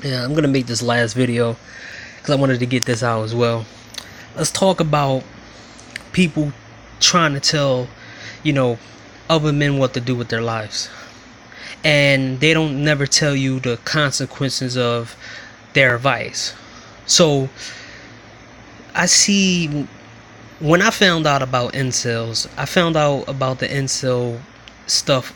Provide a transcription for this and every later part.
Yeah, I'm gonna make this last video because I wanted to get this out as well. Let's talk about people trying to tell, you know, other men what to do with their lives, and they don't never tell you the consequences of their advice. So I see when I found out about incels, I found out about the incel stuff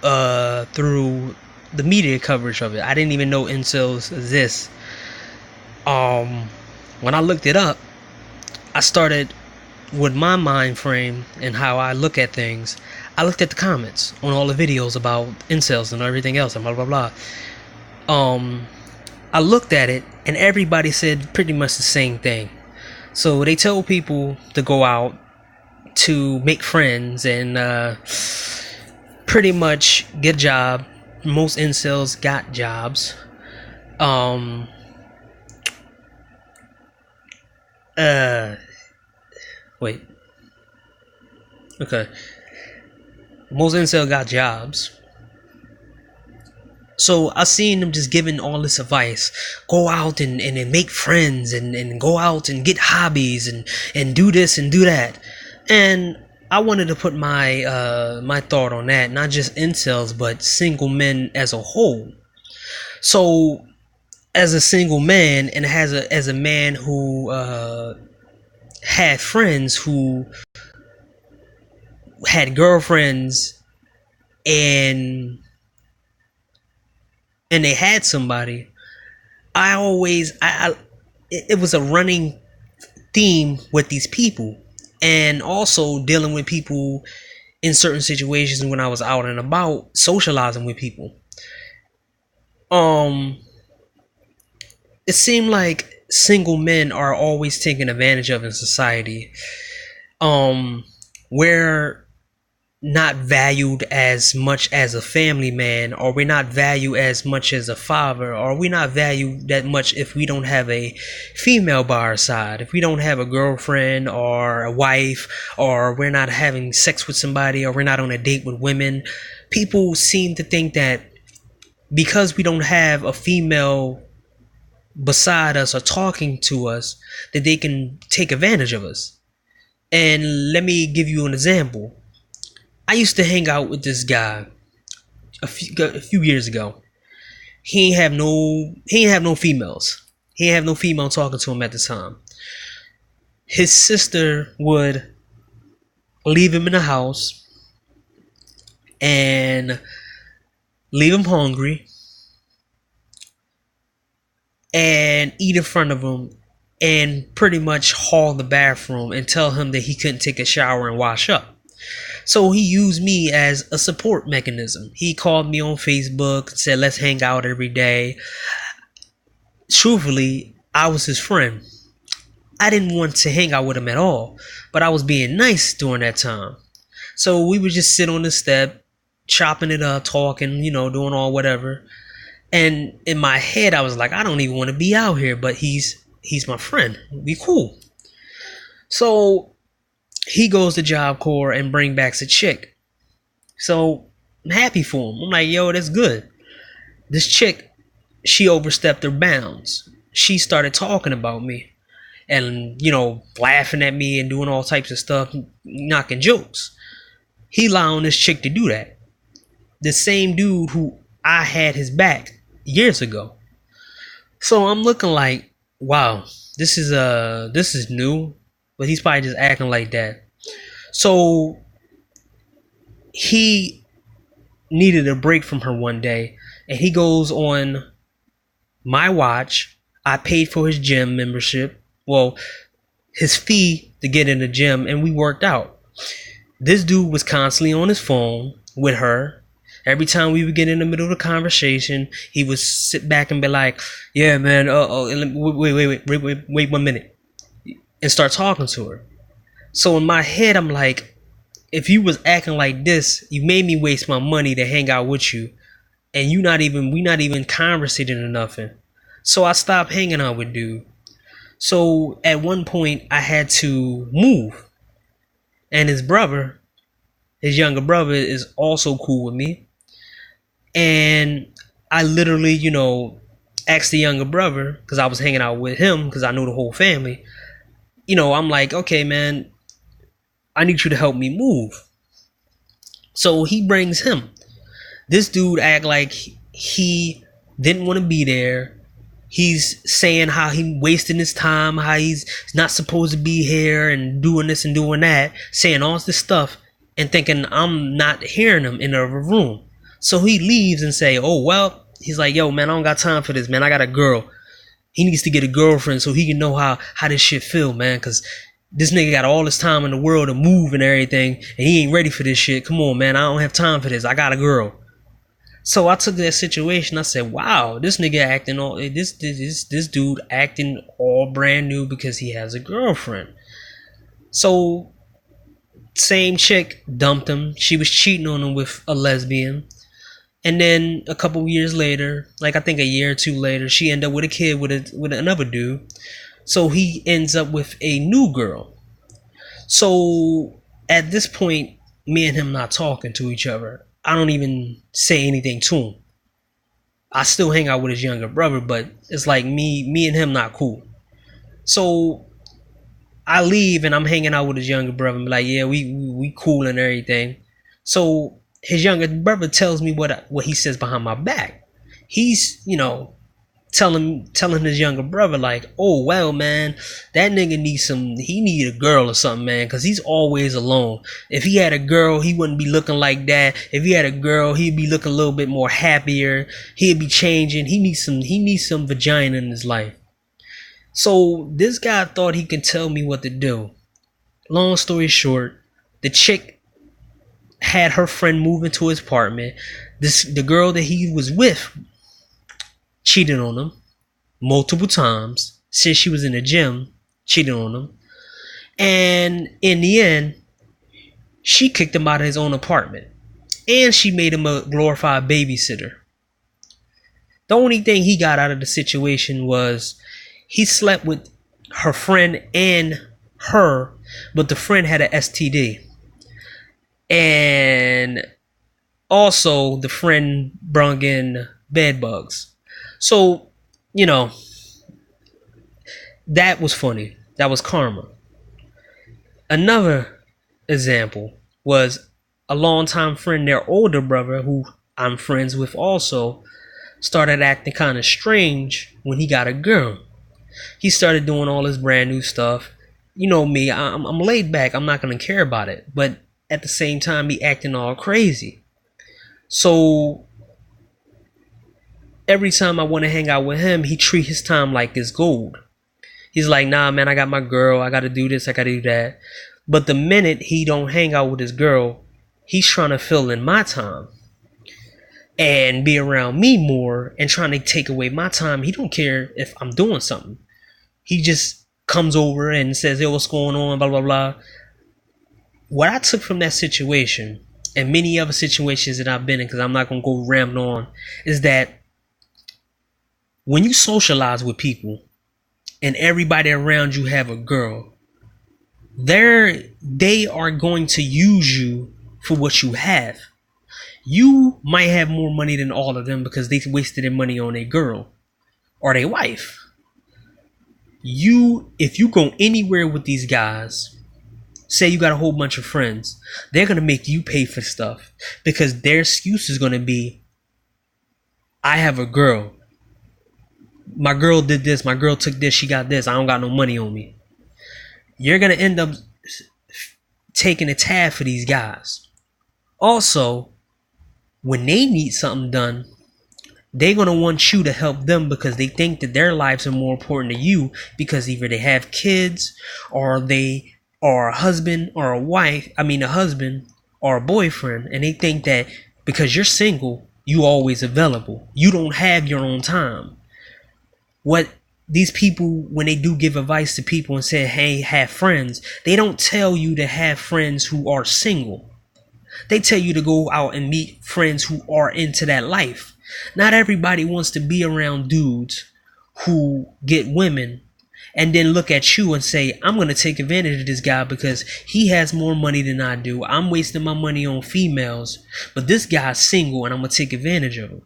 through the media coverage of it. I didn't even know incels exist. Um, when I looked it up, I started with my mind frame and how I look at things. I looked at the comments on all the videos about incels and everything else and blah blah blah. Um, I looked at it and everybody said pretty much the same thing. So they tell people to go out to make friends and pretty much get a job. Most incels got jobs. Um, uh, wait. Okay. Most incels got jobs. So I seen them just giving all this advice. Go out and make friends and go out and get hobbies and do this and do that. And I wanted to put my thought on that, not just incels, but single men as a whole. So as a single man and as a man who had friends who had girlfriends and they had somebody, I always I it was a running theme with these people, and also dealing with people in certain situations when I was out and about socializing with people. Um, it seemed like single men are always taken advantage of in society. Um, where not valued as much as a family man, or we're not valued as much as a father, or we're not valued that much if we don't have a female by our side, if we don't have a girlfriend or a wife, or we're not having sex with somebody, or we're not on a date with women. People seem to think that because we don't have a female beside us or talking to us, that they can take advantage of us. And let me give you an example. I used to hang out with this guy a few years ago. He ain't have no females. He ain't have no female talking to him at the time. His sister would leave him in the house and leave him hungry and eat in front of him and pretty much haul the bathroom and tell him that he couldn't take a shower and wash up. So he used me as a support mechanism. He called me on Facebook, said let's hang out every day. Truthfully, I was his friend. I didn't want to hang out with him at all, but I was being nice during that time. So we would just sit on the step, chopping it up, talking, doing all whatever. And in my head, I was like, I don't even want to be out here, but he's my friend. We cool. So he goes to Job Corps and bring back a chick. So I'm happy for him. I'm like, yo, that's good. This chick, she overstepped her bounds. She started talking about me and, laughing at me and doing all types of stuff, knocking jokes. He allowing this chick to do that. The same dude who I had his back years ago. So I'm looking like, wow, this is new, but he's probably just acting like that. So he needed a break from her one day, and he goes on my watch. I paid for his gym membership. Well, his fee to get in the gym, and we worked out. This dude was constantly on his phone with her. Every time we would get in the middle of the conversation, he would sit back and be like, "Yeah, man, wait 1 minute," and start talking to her. So in my head, I'm like, if you was acting like this, you made me waste my money to hang out with you, and we not even conversating or nothing. So I stopped hanging out with dude. So at one point, I had to move, and his younger brother, is also cool with me. And I literally, asked the younger brother, because I was hanging out with him because I knew the whole family. I'm like, okay, man, I need you to help me move. So he brings him. This dude act like he didn't want to be there. He's saying how he wasting his time, how he's not supposed to be here and doing this and doing that, saying all this stuff and thinking I'm not hearing him in the other room. So he leaves and say, oh, well, he's like, yo, man, I don't got time for this, man. I got a girl. He needs to get a girlfriend so he can know how this shit feel, man, because this nigga got all this time in the world to move and everything, and he ain't ready for this shit. Come on, man, I don't have time for this. I got a girl. So I took that situation. I said, wow, this nigga acting all this dude acting all brand new because he has a girlfriend. So same chick dumped him. She was cheating on him with a lesbian. And then a couple years later, like I think a year or two later, she ended up with a kid with another dude. So he ends up with a new girl. So at this point, me and him not talking to each other. I don't even say anything to him. I still hang out with his younger brother, but it's like me and him not cool. So I leave and I'm hanging out with his younger brother and be like, yeah, we cool and everything. So his younger brother tells me what he says behind my back. He's, telling his younger brother like, oh, well, man, that nigga he need a girl or something, man, because he's always alone. If he had a girl, he wouldn't be looking like that. If he had a girl, he'd be looking a little bit more happier. He'd be changing. He needs some vagina in his life. So this guy thought he could tell me what to do. Long story short, the chick had her friend move into his apartment. The girl that he was with cheated on him multiple times. Since she was in the gym, cheated on him. And in the end, she kicked him out of his own apartment. And she made him a glorified babysitter. The only thing he got out of the situation was he slept with her friend and her, but the friend had an STD. And also the friend brung in bed bugs. So, that was funny. That was karma. Another example was a longtime friend, their older brother, who I'm friends with also, started acting kind of strange when he got a girl. He started doing all this brand new stuff. You know me, I'm laid back. I'm not going to care about it. But at the same time, he acting all crazy. So every time I want to hang out with him, he treat his time like it's gold. He's like, nah, man, I got my girl. I got to do this. I got to do that. But the minute he don't hang out with his girl, he's trying to fill in my time and be around me more and trying to take away my time. He don't care if I'm doing something. He just comes over and says, yo, what's going on, blah, blah, blah. What I took from that situation and many other situations that I've been in, because I'm not going to go rambling on, is that when you socialize with people and everybody around you have a girl, they are going to use you for what you have. You might have more money than all of them because they wasted their money on a girl or their wife. If you go anywhere with these guys, say you got a whole bunch of friends, they're going to make you pay for stuff because their excuse is going to be, I have a girl. My girl did this. My girl took this. She got this. I don't got no money on me. You're going to end up taking a tab for these guys. Also, when they need something done, they're going to want you to help them because they think that their lives are more important to you because either they have kids or they are a husband or a wife. I mean, a husband or a boyfriend. And they think that because you're single, you always available. You don't have your own time. What these people, when they do give advice to people and say, hey, have friends, they don't tell you to have friends who are single. They tell you to go out and meet friends who are into that life. Not everybody wants to be around dudes who get women and then look at you and say, I'm going to take advantage of this guy because he has more money than I do. I'm wasting my money on females, but this guy's single and I'm going to take advantage of him.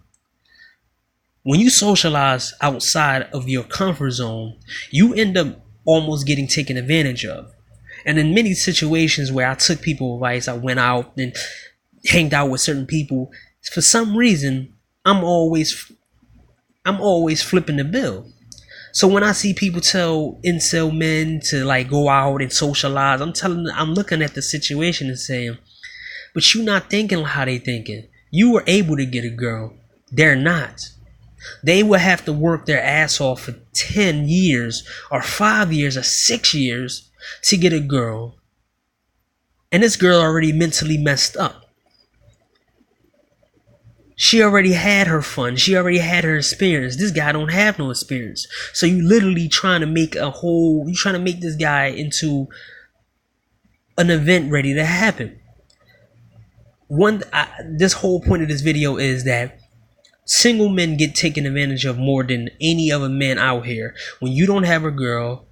When you socialize outside of your comfort zone, you end up almost getting taken advantage of. And in many situations where I took people advice, I went out and hanged out with certain people. For some reason, I'm always flipping the bill. So when I see people tell incel men to like go out and socialize, I'm looking at the situation and saying, but you're not thinking how they thinking. You were able to get a girl. They're not. They will have to work their ass off for 10 years or 5 years or 6 years to get a girl. And this girl already mentally messed up. She already had her fun. She already had her experience. This guy don't have no experience. So you literally trying to make this guy into an event ready to happen. This whole point of this video is that single men get taken advantage of more than any other man out here. When you don't have a girl,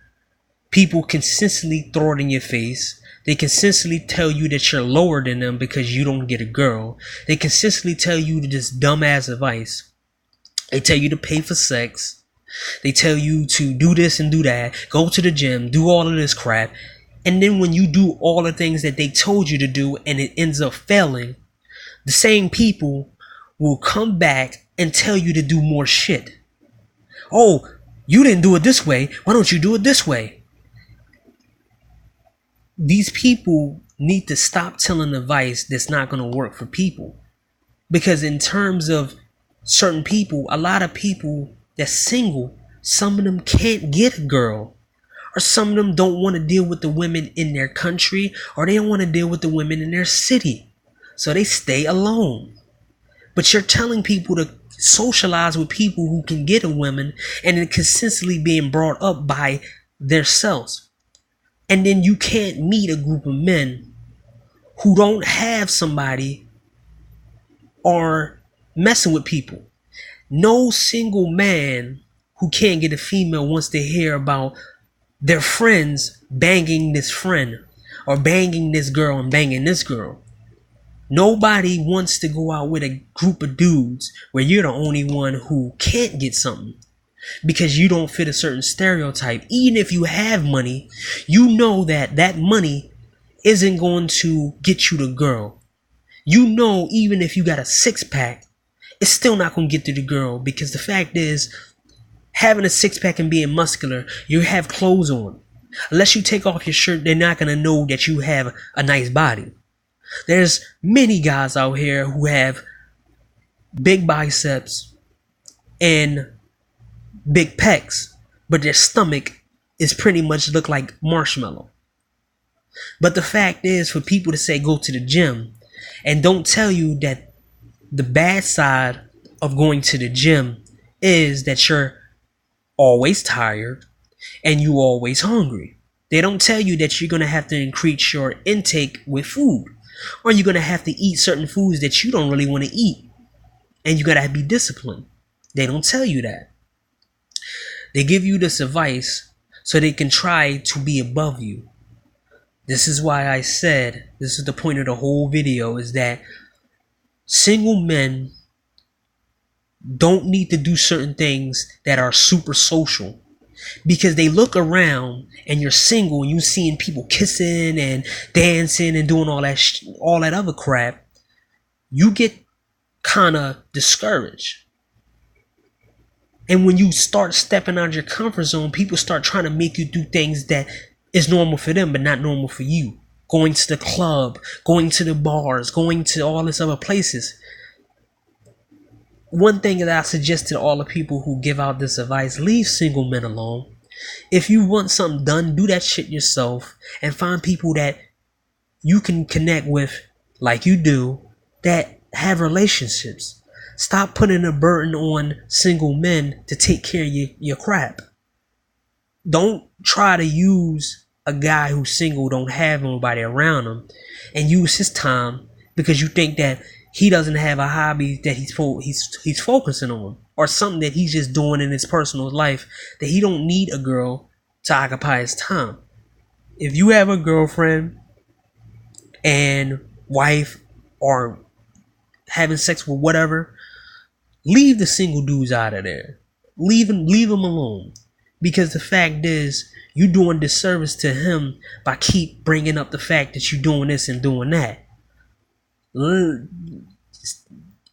people consistently throw it in your face. They consistently tell you that you're lower than them because you don't get a girl. They consistently tell you this dumbass advice. They tell you to pay for sex. They tell you to do this and do that. Go to the gym. Do all of this crap. And then when you do all the things that they told you to do and it ends up failing, the same people will come back and tell you to do more shit. Oh, you didn't do it this way. Why don't you do it this way? These people need to stop telling advice that's not going to work for people. Because in terms of certain people, a lot of people that's single, some of them can't get a girl. Or some of them don't want to deal with the women in their country, or they don't want to deal with the women in their city. So they stay alone. But you're telling people to socialize with people who can get a woman, and then consistently being brought up by themselves. And then you can't meet a group of men who don't have somebody or messing with people. No single man who can't get a female wants to hear about their friends banging this friend or banging this girl and banging this girl. Nobody wants to go out with a group of dudes where you're the only one who can't get something because you don't fit a certain stereotype. Even if you have money, you know that money isn't going to get you the girl. You know, even if you got a six-pack, it's still not going to get to the girl, because the fact is, having a six-pack and being muscular, you have clothes on. Unless you take off your shirt, they're not going to know that you have a nice body. There's many guys out here who have big biceps and big pecs, but their stomach is pretty much look like marshmallow. But the fact is, for people to say go to the gym and don't tell you that the bad side of going to the gym is that you're always tired and you always hungry. They don't tell you that you're going to have to increase your intake with food, or you're going to have to eat certain foods that you don't really want to eat, and you got to be disciplined. They don't tell you that. They give you this advice so they can try to be above you. This is why I said, this is the point of the whole video, is that single men don't need to do certain things that are super social, because they look around and you're single and you seeing people kissing and dancing and doing all that other crap. You get kind of discouraged. And when you start stepping out of your comfort zone, people start trying to make you do things that is normal for them but not normal for you. Going to the club, going to the bars, going to all these other places. One thing that I suggest to all the people who give out this advice: leave single men alone. If you want something done, do that shit yourself and find people that you can connect with like you do, that have relationships. Stop putting a burden on single men to take care of your crap. Don't try to use a guy who's single, don't have nobody around him, and use his time because you think that he doesn't have a hobby that he's focusing on, or something that he's just doing in his personal life, that he don't need a girl to occupy his time. If you have a girlfriend and wife, or having sex with whatever, Leave the single dudes out of there. Leave them alone. Because the fact is, you doing disservice to him by keep bringing up the fact that you doing this and doing that.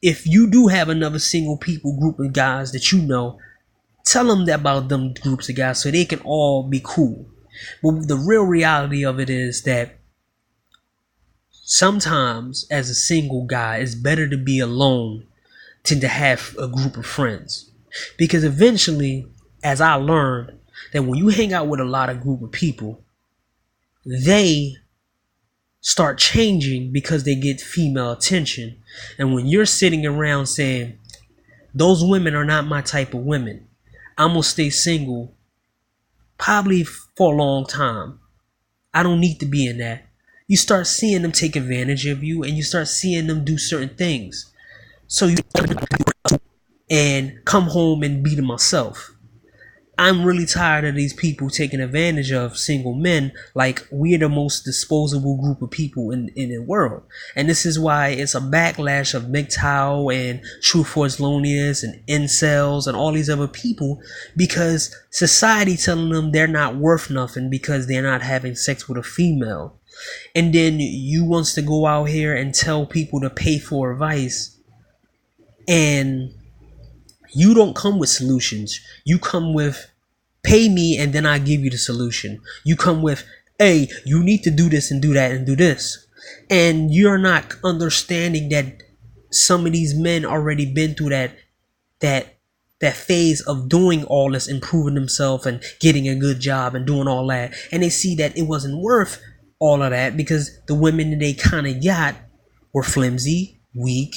If you do have another single people group of guys that you know, tell them about them groups of guys so they can all be cool. But the real reality of it is that sometimes as a single guy, it's better to be alone than to have a group of friends. Because eventually, as I learned, that when you hang out with a lot of group of people, they start changing because they get female attention. And when you're sitting around saying, those women are not my type of women, I'm gonna stay single probably for a long time, I don't need to be in that, you start seeing them take advantage of you, and you start seeing them do certain things. So you and come home and beat them myself. I'm really tired of these people taking advantage of single men like we're the most disposable group of people in the world. And this is why it's a backlash of MGTOW and True Force Loneliness and incels and all these other people, because society telling them they're not worth nothing because they're not having sex with a female. And then you wants to go out here and tell people to pay for advice, and you don't come with solutions. You come with, pay me and then I give you the solution. You come with, hey, you need to do this and do that and do this. And you're not understanding that some of these men already been through that phase of doing all this, improving themselves and getting a good job and doing all that. And they see that it wasn't worth all of that because the women that they kind of got were flimsy, weak.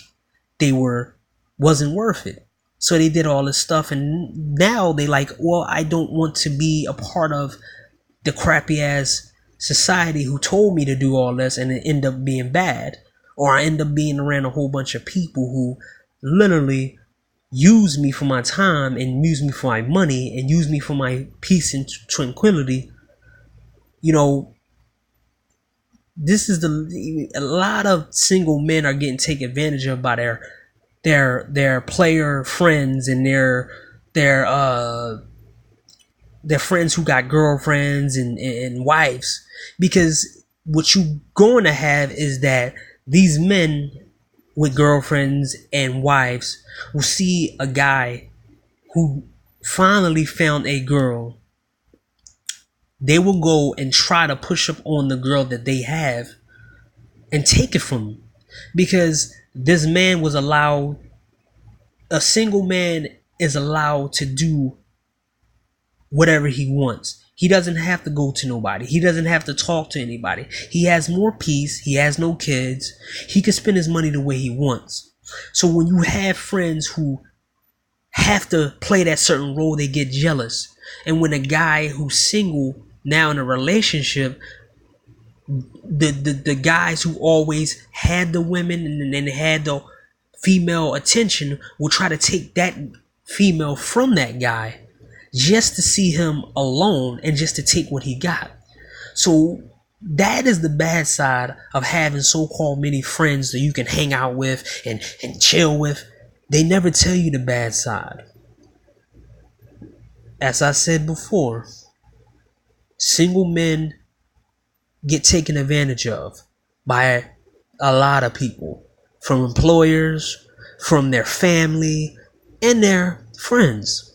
They wasn't worth it. So they did all this stuff, and now they like, well, I don't want to be a part of the crappy ass society who told me to do all this, and it end up being bad. Or I end up being around a whole bunch of people who literally use me for my time and use me for my money and use me for my peace and tranquility. You know, this is a lot of single men are getting taken advantage of by their player friends and their friends who got girlfriends and wives. Because what you going to have is that these men with girlfriends and wives will see a guy who finally found a girl. They will go and try to push up on the girl that they have and take it from them. Because this man was allowed, a single man is allowed to do whatever he wants. He doesn't have to go to nobody. He doesn't have to talk to anybody. He has more peace. He has no kids. He can spend his money the way he wants. So when you have friends who have to play that certain role, they get jealous. And when a guy who's single now in a relationship, the guys who always had the women and had the female attention will try to take that female from that guy just to see him alone and just to take what he got. So that is the bad side of having so-called many friends that you can hang out with and chill with. They never tell you the bad side. As I said before, single men get taken advantage of by a lot of people, from employers, from their family, and their friends.